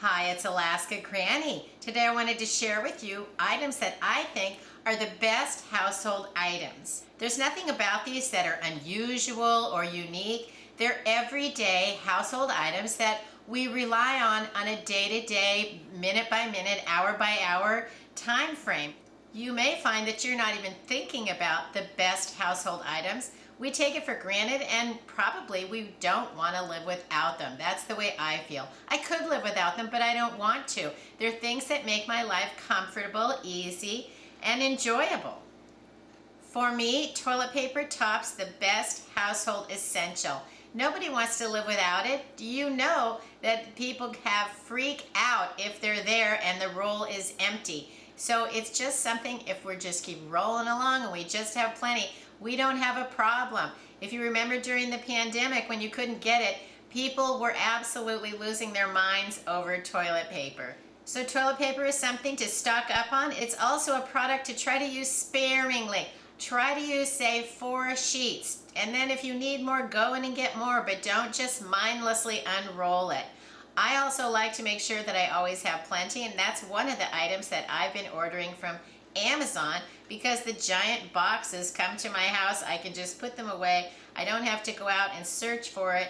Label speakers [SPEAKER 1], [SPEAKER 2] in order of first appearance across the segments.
[SPEAKER 1] Hi, it's Alaska Granny. Today I wanted to share with you items that I think are the best household items. There's nothing about these that are unusual or unique. They're everyday household items that we rely on a day-to-day, minute-by-minute, hour-by-hour time frame. You may find that you're not even thinking about the best household items. We take it for granted and probably we don't want to live without them. That's the way I feel. I could live without them, but I don't want to. They're things that make my life comfortable, easy, and enjoyable. For me, toilet paper tops the best household essential. Nobody wants to live without it. Do you know that people have freak out if they're there and the roll is empty? So it's just something, if we're just keep rolling along and we just have plenty, we don't have a problem. If you remember during the pandemic when you couldn't get it, people were absolutely losing their minds over toilet paper. So toilet paper is something to stock up on. It's also a product to try to use sparingly. Try to use, say, 4 sheets. And then if you need more, go in and get more, but don't just mindlessly unroll it. I also like to make sure that I always have plenty, and that's one of the items that I've been ordering from Amazon because the giant boxes come to my house. I can just put them away. I don't have to go out and search for it.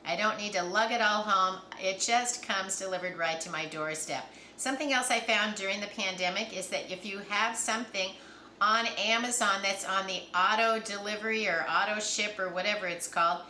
[SPEAKER 1] I don't need to lug it all home. It just comes delivered right to my doorstep. Something else I found during the pandemic is that if you have something on Amazon that's on the auto delivery or auto ship or whatever it's called,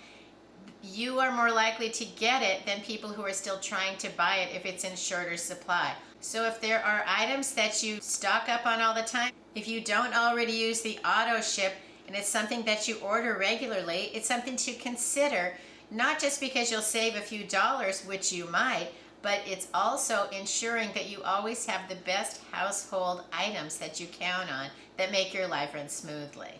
[SPEAKER 1] you are more likely to get it than people who are still trying to buy it if it's in shorter supply. So if there are items that you stock up on all the time, if you don't already use the auto ship and it's something that you order regularly, it's something to consider, not just because you'll save a few dollars, which you might, but it's also ensuring that you always have the best household items that you count on that make your life run smoothly.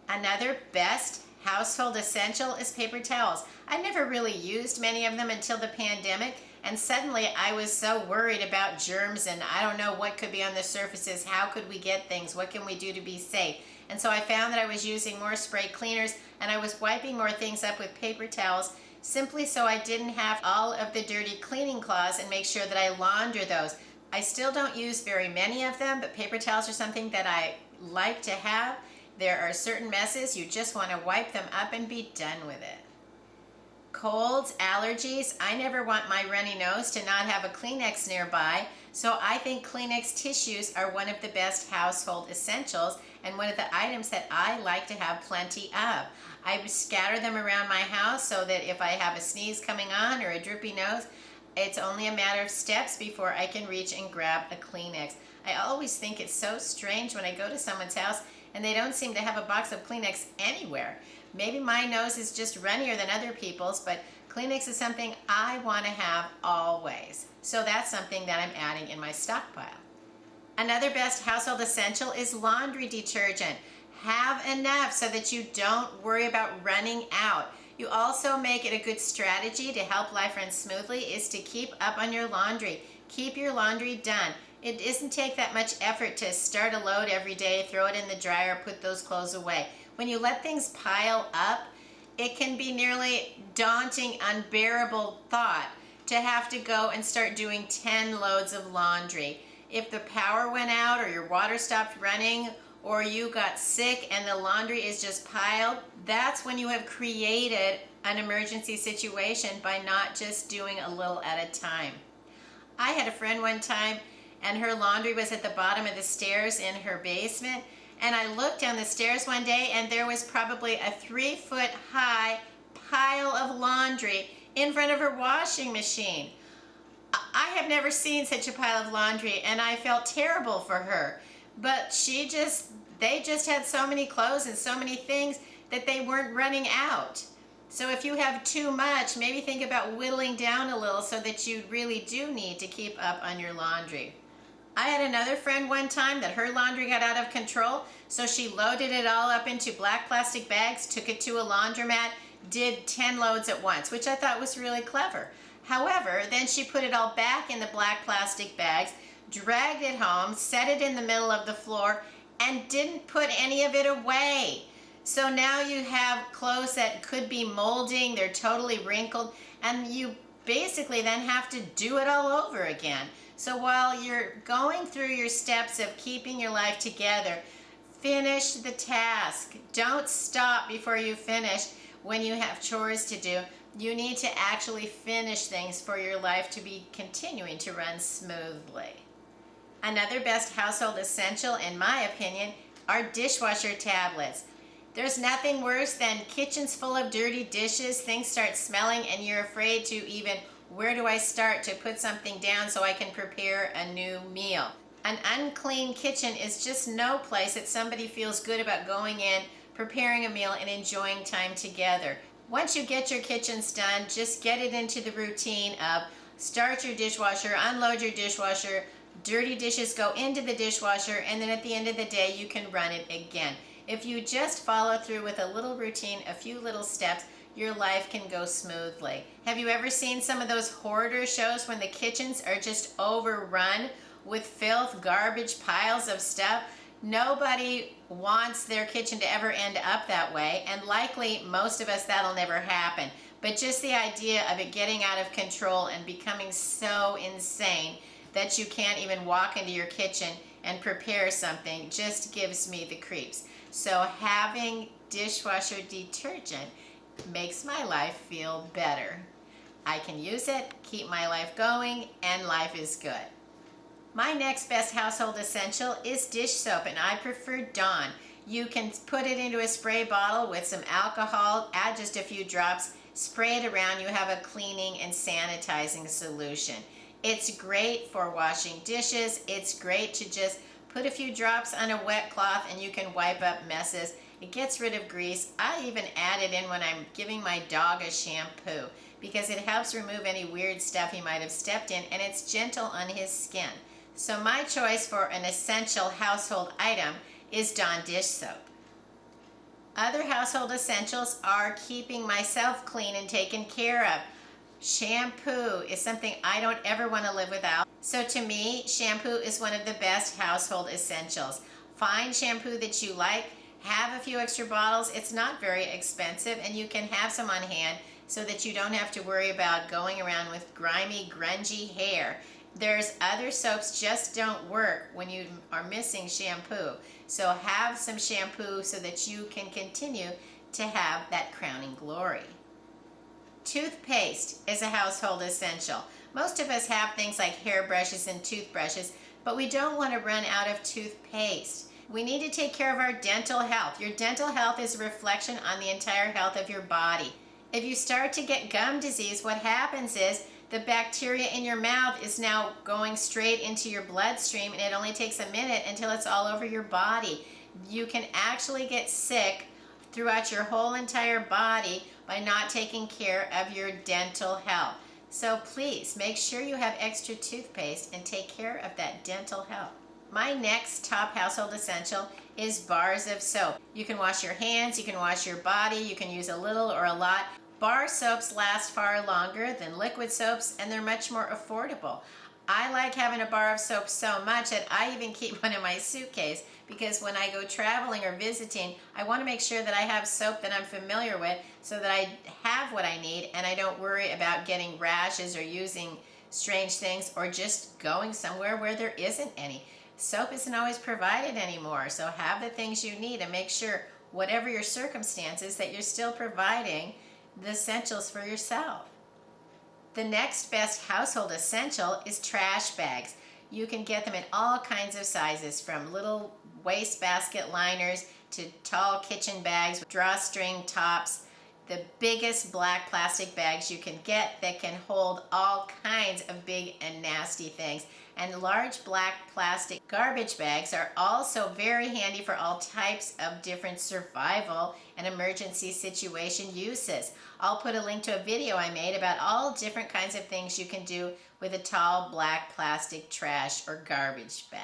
[SPEAKER 1] Another best household essential is paper towels. I never really used many of them until the pandemic, and suddenly I was so worried about germs and I don't know what could be on the surfaces, how could we get things, what can we do to be safe? And so I found that I was using more spray cleaners and I was wiping more things up with paper towels simply so I didn't have all of the dirty cleaning cloths and make sure that I launder those. I still don't use very many of them, but paper towels are something that I like to have. There are certain messes, you just want to wipe them up and be done with it. Colds, allergies, I never want my runny nose to not have a Kleenex nearby, so I think Kleenex tissues are one of the best household essentials and one of the items that I like to have plenty of. I scatter them around my house so that if I have a sneeze coming on or a drippy nose, it's only a matter of steps before I can reach and grab a Kleenex. I always think it's so strange when I go to someone's house and they don't seem to have a box of Kleenex anywhere. Maybe my nose is just runnier than other people's, but Kleenex is something I want to have always. So that's something that I'm adding in my stockpile. Another best household essential is laundry detergent. Have enough so that you don't worry about running out. You also make it a good strategy to help life run smoothly is to keep up on your laundry. Keep your laundry done. It doesn't take that much effort to start a load every day, throw it in the dryer, put those clothes away. When you let things pile up, it can be nearly daunting, unbearable thought to have to go and start doing 10 loads of laundry. If the power went out or your water stopped running or you got sick and the laundry is just piled, that's when you have created an emergency situation by not just doing a little at a time. I had a friend one time and her laundry was at the bottom of the stairs in her basement, and I looked down the stairs one day and there was probably a 3-foot high pile of laundry in front of her washing machine. I have never seen such a pile of laundry and I felt terrible for her, but they just had so many clothes and so many things that they weren't running out. So if you have too much, maybe think about whittling down a little so that you really do need to keep up on your laundry. I had another friend one time that her laundry got out of control, so she loaded it all up into black plastic bags, took it to a laundromat, did 10 loads at once, which I thought was really clever. However, then she put it all back in the black plastic bags, dragged it home, set it in the middle of the floor, and didn't put any of it away. So now you have clothes that could be molding, they're totally wrinkled, and you basically then have to do it all over again. So while you're going through your steps of keeping your life together, finish the task. Don't stop before you finish when you have chores to do. You need to actually finish things for your life to be continuing to run smoothly. Another best household essential, in my opinion, are dishwasher tablets. There's nothing worse than kitchens full of dirty dishes, things start smelling, and you're afraid to even, where do I start to put something down so I can prepare a new meal? An unclean kitchen is just no place that somebody feels good about going in, preparing a meal, and enjoying time together. Once you get your kitchens done, just get it into the routine of start your dishwasher, unload your dishwasher, dirty dishes go into the dishwasher, and then at the end of the day you can run it again. If you just follow through with a little routine, a few little steps, your life can go smoothly. Have you ever seen some of those hoarder shows when the kitchens are just overrun with filth, garbage, piles of stuff? Nobody wants their kitchen to ever end up that way, and likely most of us that'll never happen. But just the idea of it getting out of control and becoming so insane that you can't even walk into your kitchen and prepare something just gives me the creeps. So having dishwasher detergent makes my life feel better. I can use it, keep my life going, and life is good. My next best household essential is dish soap, and I prefer Dawn. You can put it into a spray bottle with some alcohol, add just a few drops, spray it around, you have a cleaning and sanitizing solution. It's great for washing dishes. It's great to just put a few drops on a wet cloth and you can wipe up messes. It gets rid of grease. I even add it in when I'm giving my dog a shampoo because it helps remove any weird stuff he might have stepped in, and it's gentle on his skin. So my choice for an essential household item is Dawn dish soap. Other household essentials are keeping myself clean and taken care of. Shampoo is something I don't ever want to live without. So to me, shampoo is one of the best household essentials. Find shampoo that you like, have a few extra bottles. It's not very expensive, and you can have some on hand so that you don't have to worry about going around with grimy, grungy hair. There's other soaps just don't work when you are missing shampoo. So have some shampoo so that you can continue to have that crowning glory. Toothpaste is a household essential. Most of us have things like hairbrushes and toothbrushes, but we don't want to run out of toothpaste. We need to take care of our dental health. Your dental health is a reflection on the entire health of your body. If you start to get gum disease, what happens is the bacteria in your mouth is now going straight into your bloodstream, and it only takes a minute until it's all over your body. You can actually get sick throughout your whole entire body by not taking care of your dental health. So please make sure you have extra toothpaste and take care of that dental health. My next top household essential is bars of soap. You can wash your hands, you can wash your body, you can use a little or a lot. Bar soaps last far longer than liquid soaps, and they're much more affordable. I like having a bar of soap so much that I even keep one in my suitcase, because when I go traveling or visiting, I want to make sure that I have soap that I'm familiar with so that I have what I need and I don't worry about getting rashes or using strange things or just going somewhere where there isn't any. Soap isn't always provided anymore, so have the things you need and make sure, whatever your circumstances, that you're still providing the essentials for yourself. The next best household essential is trash bags. You can get them in all kinds of sizes, from little wastebasket liners to tall kitchen bags with drawstring tops. The biggest black plastic bags you can get that can hold all kinds of big and nasty things. And large black plastic garbage bags are also very handy for all types of different survival and emergency situation uses. I'll put a link to a video I made about all different kinds of things you can do with a tall black plastic trash or garbage bag.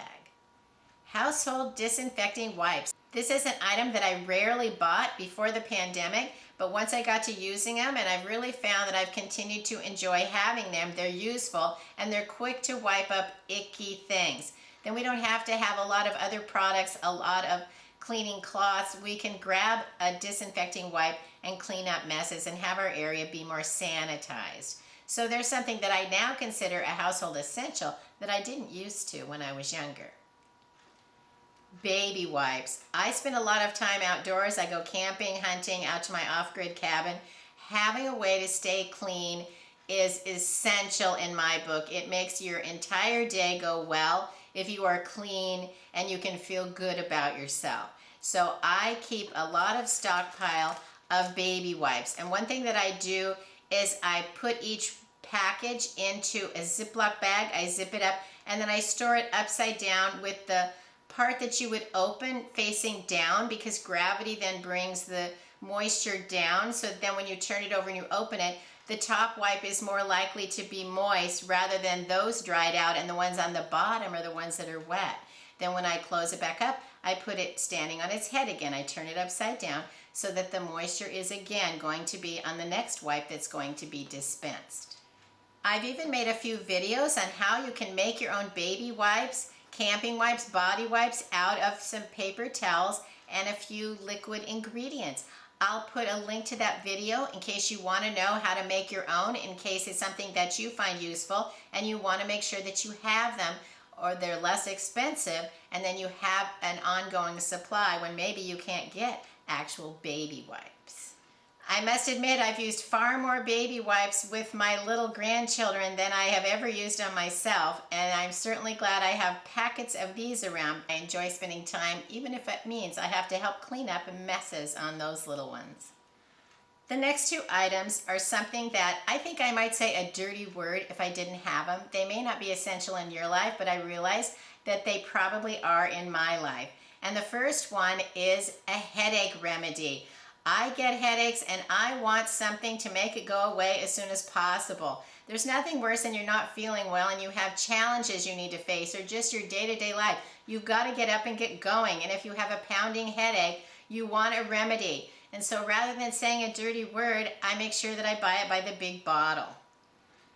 [SPEAKER 1] Household disinfecting wipes. This is an item that I rarely bought before the pandemic, but once I got to using them, and I've really found that I've continued to enjoy having them. They're useful and they're quick to wipe up icky things. Then we don't have to have a lot of other products, a lot of cleaning cloths. We can grab a disinfecting wipe and clean up messes and have our area be more sanitized. So there's something that I now consider a household essential that I didn't used to when I was younger. Baby wipes. I spend a lot of time outdoors. I go camping, hunting, out to my off-grid cabin. Having a way to stay clean is essential in my book. It makes your entire day go well if you are clean and you can feel good about yourself. So I keep a lot of stockpile of baby wipes. And one thing that I do is I put each package into a Ziploc bag. I zip it up and then I store it upside down with the part that you would open facing down, because gravity then brings the moisture down. So then when you turn it over and you open it, the top wipe is more likely to be moist rather than those dried out, and the ones on the bottom are the ones that are wet. Then when I close it back up, I put it standing on its head again. I turn it upside down so that the moisture is again going to be on the next wipe that's going to be dispensed. I've even made a few videos on how you can make your own baby wipes, camping wipes, body wipes out of some paper towels and a few liquid ingredients. I'll put a link to that video in case you want to know how to make your own, in case it's something that you find useful and you want to make sure that you have them or they're less expensive, and then you have an ongoing supply when maybe you can't get actual baby wipes. I must admit I've used far more baby wipes with my little grandchildren than I have ever used on myself, and I'm certainly glad I have packets of these around. I enjoy spending time, even if it means I have to help clean up messes on those little ones. The next two items are something that I think I might say a dirty word if I didn't have them. They may not be essential in your life, but I realize that they probably are in my life. And the first one is a headache remedy. I get headaches and I want something to make it go away as soon as possible. There's nothing worse than you're not feeling well and you have challenges you need to face, or just your day-to-day life. You've got to get up and get going. And if you have a pounding headache, you want a remedy. And so rather than saying a dirty word, I make sure that I buy it by the big bottle.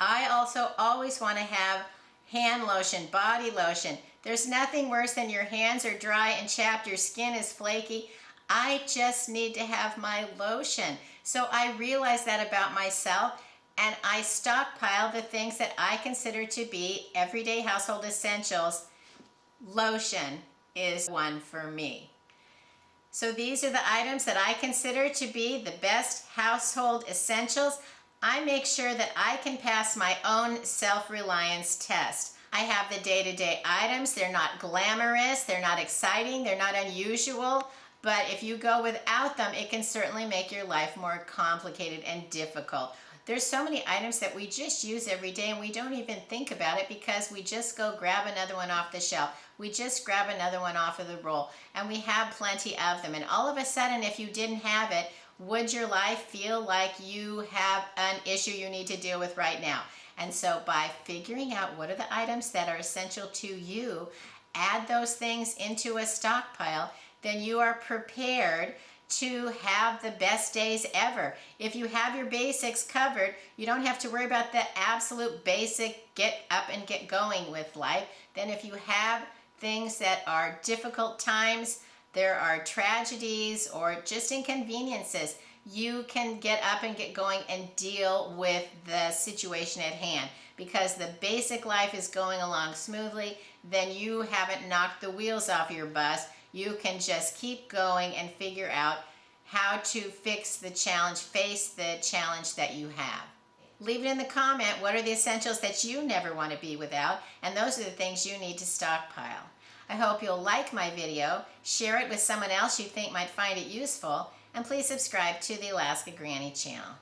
[SPEAKER 1] I also always want to have hand lotion, body lotion. There's nothing worse than your hands are dry and chapped, your skin is flaky. I just need to have my lotion. So I realize that about myself, and I stockpile the things that I consider to be everyday household essentials. Lotion is one for me. So these are the items that I consider to be the best household essentials. I make sure that I can pass my own self-reliance test. I have the day-to-day items. They're not glamorous, they're not exciting, they're not unusual, but if you go without them, it can certainly make your life more complicated and difficult. There's so many items that we just use every day and we don't even think about it because we just go grab another one off the shelf. We just grab another one off of the roll, and we have plenty of them. And all of a sudden, if you didn't have it, would your life feel like you have an issue you need to deal with right now? And so by figuring out what are the items that are essential to you, add those things into a stockpile, then you are prepared to have the best days ever. If you have your basics covered, you don't have to worry about the absolute basic get up and get going with life. Then if you have things that are difficult times, there are tragedies or just inconveniences, you can get up and get going and deal with the situation at hand. Because the basic life is going along smoothly, then you haven't knocked the wheels off your bus. You can just keep going and figure out how to fix the challenge, face the challenge that you have. Leave it in the comment, what are the essentials that you never want to be without? And those are the things you need to stockpile. I hope you'll like my video, share it with someone else you think might find it useful, and please subscribe to the Alaska Granny channel.